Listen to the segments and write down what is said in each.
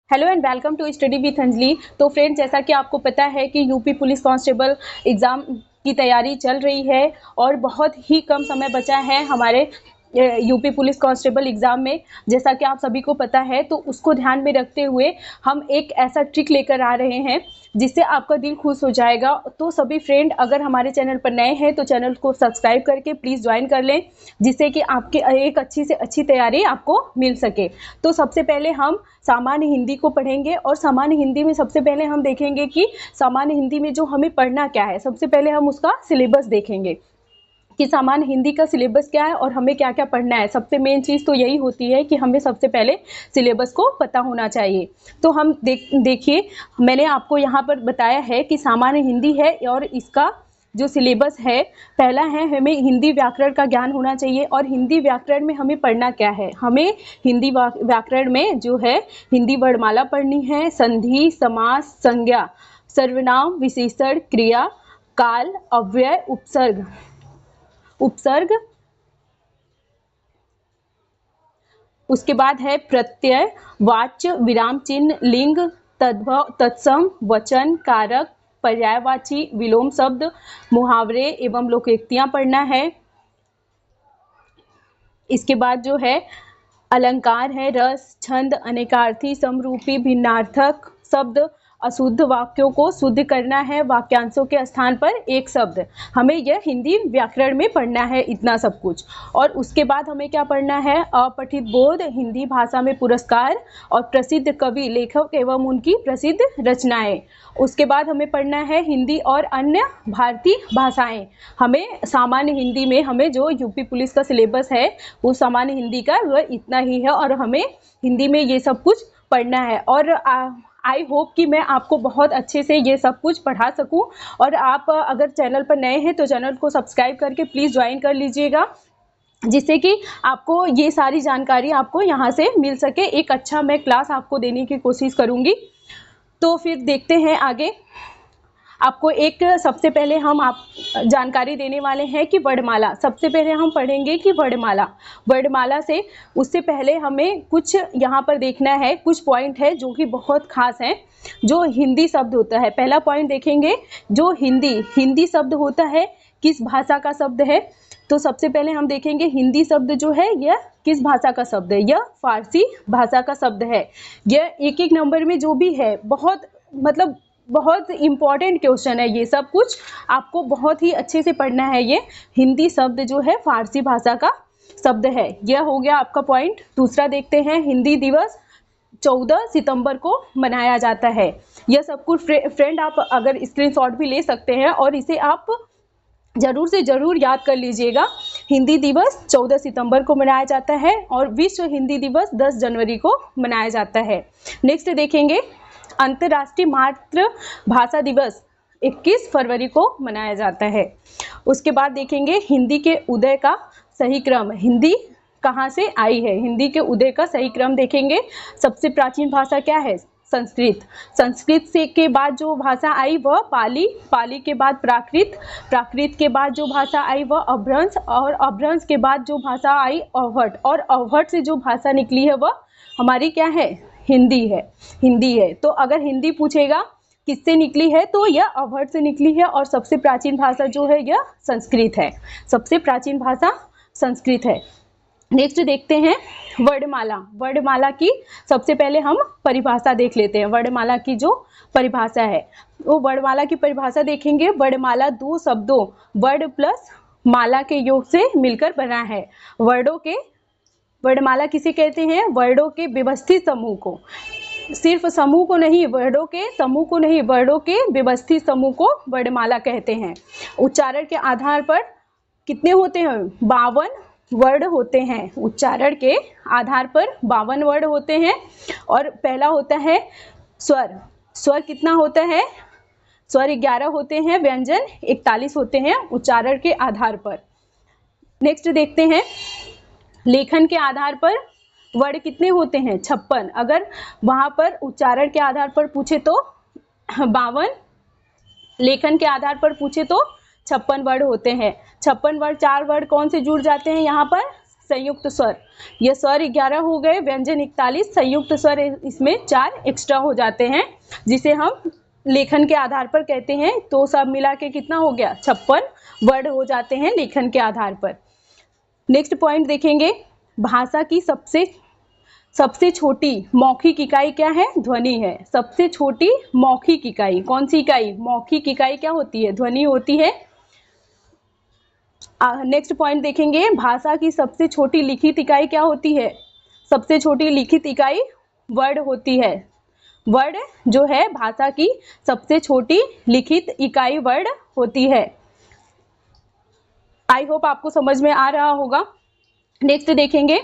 Hello and welcome to study with Anjali. तो friend, जैसा कि आपको पता है कि यूपी पुलिस कांस्टेबल एग्ज़ाम की तैयारी चल रही है और बहुत ही कम समय बचा है हमारे यूपी पुलिस कांस्टेबल एग्ज़ाम में। जैसा कि आप सभी को पता है, तो उसको ध्यान में रखते हुए हम एक ऐसा ट्रिक लेकर आ रहे हैं जिससे आपका दिल खुश हो जाएगा। तो सभी फ्रेंड, अगर हमारे चैनल पर नए हैं तो चैनल को सब्सक्राइब करके प्लीज़ ज्वाइन कर लें, जिससे कि आपके एक अच्छी से अच्छी तैयारी आपको मिल सके। तो सबसे पहले हम सामान्य हिंदी को पढ़ेंगे और सामान्य हिंदी में सबसे पहले हम देखेंगे कि सामान्य हिंदी में जो हमें पढ़ना क्या है। सबसे पहले हम उसका सिलेबस देखेंगे कि सामान्य हिंदी का सिलेबस क्या है और हमें क्या क्या पढ़ना है। सबसे मेन चीज़ तो यही होती है कि हमें सबसे पहले सिलेबस को पता होना चाहिए। तो हम देखिए, मैंने आपको यहाँ पर बताया है कि सामान्य हिंदी है और इसका जो सिलेबस है, पहला है हमें हिंदी व्याकरण का ज्ञान होना चाहिए। और हिंदी व्याकरण में हमें पढ़ना क्या है, हमें हिंदी व्याकरण में जो है हिंदी वर्णमाला पढ़नी है, संधि, समास, संज्ञा, सर्वनाम, विशेषण, क्रिया, काल, अव्यय, उपसर्ग, उसके बाद है प्रत्यय, वाच्य, विराम चिन्ह, लिंग, तद्भव, तत्सम, वचन, कारक, पर्यायवाची, विलोम शब्द, मुहावरे एवं लोकोक्तियां पढ़ना है। इसके बाद जो है अलंकार है, रस, छंद, अनेकार्थी, समरूपी, भिन्नार्थक शब्द, अशुद्ध वाक्यों को शुद्ध करना है, वाक्यांशों के स्थान पर एक शब्द। हमें यह हिंदी व्याकरण में पढ़ना है, इतना सब कुछ। और उसके बाद हमें क्या पढ़ना है, अपठित बोध, हिंदी भाषा में पुरस्कार और प्रसिद्ध कवि, लेखक एवं उनकी प्रसिद्ध रचनाएं। उसके बाद हमें पढ़ना है हिंदी और अन्य भारतीय भाषाएं। हमें सामान्य हिंदी में हमें जो यूपी पुलिस का सिलेबस है वो सामान्य हिंदी का वह इतना ही है और हमें हिंदी में ये सब कुछ पढ़ना है। और आई होप कि मैं आपको बहुत अच्छे से ये सब कुछ पढ़ा सकूं। और आप अगर चैनल पर नए हैं तो चैनल को सब्सक्राइब करके प्लीज़ ज्वाइन कर लीजिएगा, जिससे कि आपको ये सारी जानकारी आपको यहाँ से मिल सके। एक अच्छा मैं क्लास आपको देने की कोशिश करूँगी। तो फिर देखते हैं आगे। आपको एक सबसे पहले हम आप जानकारी देने वाले हैं कि वर्णमाला। सबसे पहले हम पढ़ेंगे कि वर्णमाला से उससे पहले हमें कुछ यहाँ पर देखना है, कुछ पॉइंट है जो कि बहुत खास हैं। जो हिंदी शब्द होता है, पहला पॉइंट देखेंगे, जो हिंदी शब्द होता है किस भाषा का शब्द है। तो सबसे पहले हम देखेंगे हिंदी शब्द जो है यह किस भाषा का शब्द है, यह फारसी भाषा का शब्द है। यह एक एक नंबर में जो भी है, बहुत इम्पॉर्टेंट क्वेश्चन है। ये सब कुछ आपको बहुत ही अच्छे से पढ़ना है। ये हिंदी शब्द जो है फारसी भाषा का शब्द है। यह हो गया आपका पॉइंट। दूसरा देखते हैं, हिंदी दिवस 14 सितंबर को मनाया जाता है। यह सब कुछ फ्रेंड आप अगर स्क्रीनशॉट भी ले सकते हैं और इसे आप जरूर से जरूर याद कर लीजिएगा। हिंदी दिवस 14 सितंबर को मनाया जाता है और विश्व हिंदी दिवस 10 जनवरी को मनाया जाता है। नेक्स्ट देखेंगे, अंतर्राष्ट्रीय मातृभाषा दिवस 21 फरवरी को मनाया जाता है। उसके बाद देखेंगे हिंदी के उदय का सही क्रम, हिंदी कहाँ से आई है, हिंदी के उदय का सही क्रम देखेंगे। सबसे प्राचीन भाषा क्या है, संस्कृत से के बाद जो भाषा आई वह पाली के बाद प्राकृत के बाद जो भाषा आई वह अभ्रंश, और अभ्रंश के बाद जो भाषा आई अवहट, और अवहट से जो भाषा निकली है वह हमारी क्या है, हिंदी है। तो अगर हिंदी पूछेगा किससे निकली है तो यह अवहट से निकली है। और सबसे प्राचीन भाषा जो है यह संस्कृत है, सबसे प्राचीन भाषा संस्कृत है। नेक्स्ट देखते हैं वर्णमाला की सबसे पहले हम परिभाषा देख लेते हैं। वर्णमाला की जो परिभाषा है वो वर्णमाला की परिभाषा देखेंगे। वर्णमाला दो शब्दों वर्ण प्लस माला के योग से मिलकर बना है। वर्णमाला किसे कहते हैं, वर्णों के व्यवस्थित समूह को, सिर्फ समूह को नहीं, वर्णों के समूह को नहीं, वर्णों के व्यवस्थित समूह को वर्णमाला कहते हैं। उच्चारण के आधार पर कितने होते हैं, 52 वर्ण होते हैं। उच्चारण के आधार पर 52 वर्ण होते हैं। और पहला होता है स्वर कितना होता है, स्वर 11 होते हैं, व्यंजन 41 होते हैं उच्चारण के आधार पर। नेक्स्ट देखते हैं, लेखन के आधार पर वर्ण कितने होते हैं, 56। अगर वहां पर उच्चारण के आधार पर पूछे तो 52, लेखन के आधार पर पूछे तो 56 वर्ण होते हैं। 56 वर्ण, 4 वर्ण कौन से जुड़ जाते हैं यहाँ पर, संयुक्त स्वर। ये स्वर 11 हो गए, व्यंजन 41, संयुक्त स्वर इसमें 4 एक्स्ट्रा हो जाते हैं, जिसे हम लेखन के आधार पर कहते हैं। तो सब मिला के कितना हो गया, 56 वर्ड हो जाते हैं लेखन के आधार पर। नेक्स्ट पॉइंट देखेंगे, भाषा की सबसे छोटी मौखिक इकाई क्या है, ध्वनि है। सबसे छोटी मौखिक इकाई, कौन सी इकाई, मौखिक इकाई क्या होती है, ध्वनि होती है। नेक्स्ट पॉइंट देखेंगे, भाषा की सबसे छोटी लिखित इकाई क्या होती है। सबसे छोटी लिखित इकाई वर्ड होती है। वर्ड जो है भाषा की सबसे छोटी लिखित इकाई वर्ड होती है। आई होप आपको समझ में आ रहा होगा। नेक्स्ट देखेंगे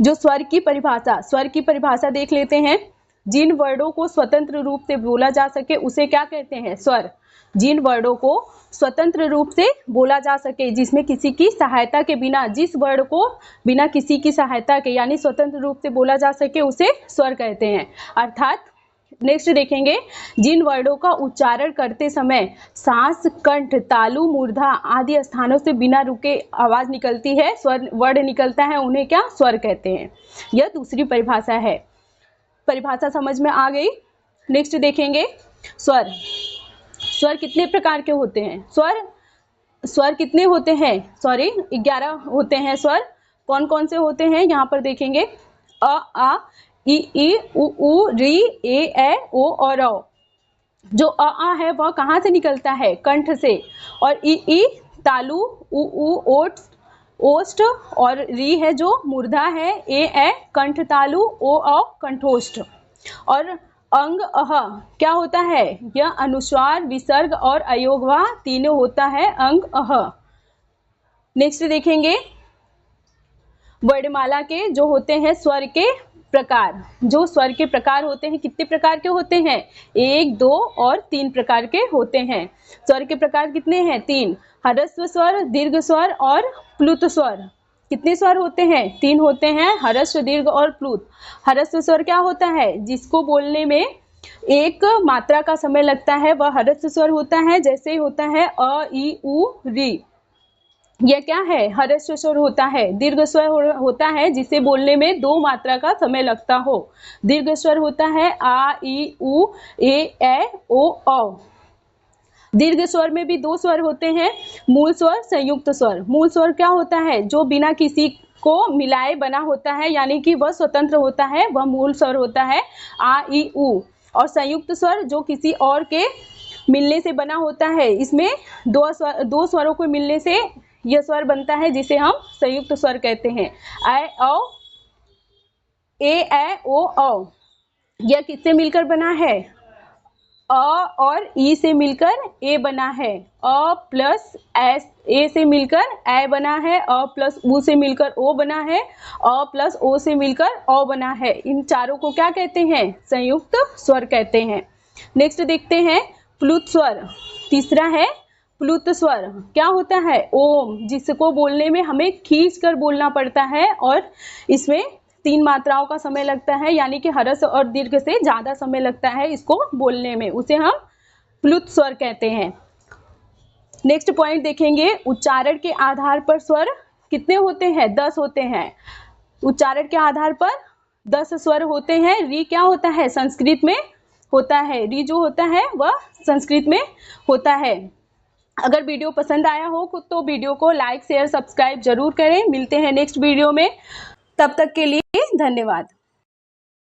जो स्वर की परिभाषा देख लेते हैं। जिन वर्डों को स्वतंत्र रूप से बोला जा सके उसे क्या कहते हैं, स्वर। जिन वर्डों को स्वतंत्र रूप से बोला जा सके, जिसमें किसी की सहायता के बिना, जिस वर्ड को बिना किसी की सहायता के यानी स्वतंत्र रूप से बोला जा सके उसे स्वर कहते हैं। अर्थात नेक्स्ट देखेंगे, जिन वर्डों का उच्चारण करते समय सांस, कंठ, तालु, मूर्धा आदि स्थानों से बिना रुके आवाज निकलती है, स्वर वर्ड निकलता है, उन्हें क्या, स्वर कहते हैं। यह दूसरी परिभाषा है। परिभाषा समझ में आ गई। नेक्स्ट देखेंगे, स्वर कितने प्रकार के होते हैं। स्वर कितने होते हैं, सॉरी 11 होते हैं स्वर। कौन कौन से होते हैं यहाँ पर देखेंगे, अ, आ, ई, उ, री, ए, ओ और औ। जो आ है वह कहाँ से निकलता है, कंठ से। और ई तालु, उ, ओष्ठ और री है जो मूर्धा है, ए कंठ तालु, ओ कंठोष्ठ। और अंग अह क्या होता है, यह अनुस्वार, विसर्ग और अयोगवा तीनों होता है अंग अह। नेक्स्ट देखेंगे, वर्णमाला के जो होते हैं स्वर के प्रकार। जो स्वर के प्रकार होते हैं कितने प्रकार के होते हैं, 1, 2 और 3 प्रकार के होते हैं। स्वर के प्रकार कितने हैं, 3। ह्रस्व स्वर, दीर्घ स्वर और प्लुत स्वर। कितने स्वर होते हैं, 3 होते हैं, ह्रस्व, दीर्घ और प्लुत। ह्रस्व स्वर क्या होता है, जिसको बोलने में एक मात्रा का समय लगता है, वह ह्रस्व स्वर होता है। जैसे होता है अ, ई, उ, री, यह क्या है, ह्रस्व स्वर होता है। दीर्घ स्वर होता है जिसे बोलने में 2 मात्रा का समय लगता हो। दीर्घ स्वर होता है आ, ई, उ, ए, ओ, औ। दीर्घ स्वर में भी 2 स्वर होते हैं, मूल स्वर, संयुक्त स्वर। मूल स्वर क्या होता है, जो बिना किसी को मिलाए बना होता है, यानी कि वह स्वतंत्र होता है, वह मूल स्वर होता है आ, ई, उ। और संयुक्त स्वर जो किसी और के मिलने से बना होता है, इसमें 2 स्वरों को मिलने से यह स्वर बनता है, जिसे हम संयुक्त स्वर कहते हैं। ऐ, औ, ए, ओ, औ। यह किससे मिलकर बना है, अ और ई से मिलकर ए बना है। अ प्लस ए से मिलकर ए बना है, अ प्लस उ से मिलकर ओ बना है, अ प्लस ओ से मिलकर औ बना है। इन चारों को क्या कहते हैं, संयुक्त स्वर कहते हैं। नेक्स्ट देखते हैं प्लुत स्वर। तीसरा है प्लुत स्वर। क्या होता है, ओम, जिसको बोलने में हमें खींच कर बोलना पड़ता है और इसमें 3 मात्राओं का समय लगता है, यानी कि ह्रस्व और दीर्घ से ज्यादा समय लगता है इसको बोलने में, उसे हम प्लुत स्वर कहते हैं। नेक्स्ट पॉइंट देखेंगे, उच्चारण के आधार पर स्वर कितने होते हैं, 10 होते हैं। उच्चारण के आधार पर 10 स्वर होते हैं। री क्या होता है, संस्कृत में होता है। री जो होता है वह संस्कृत में होता है। अगर वीडियो पसंद आया हो तो वीडियो को लाइक, शेयर, सब्सक्राइब जरूर करें। मिलते हैं नेक्स्ट वीडियो में, तब तक के लिए धन्यवाद।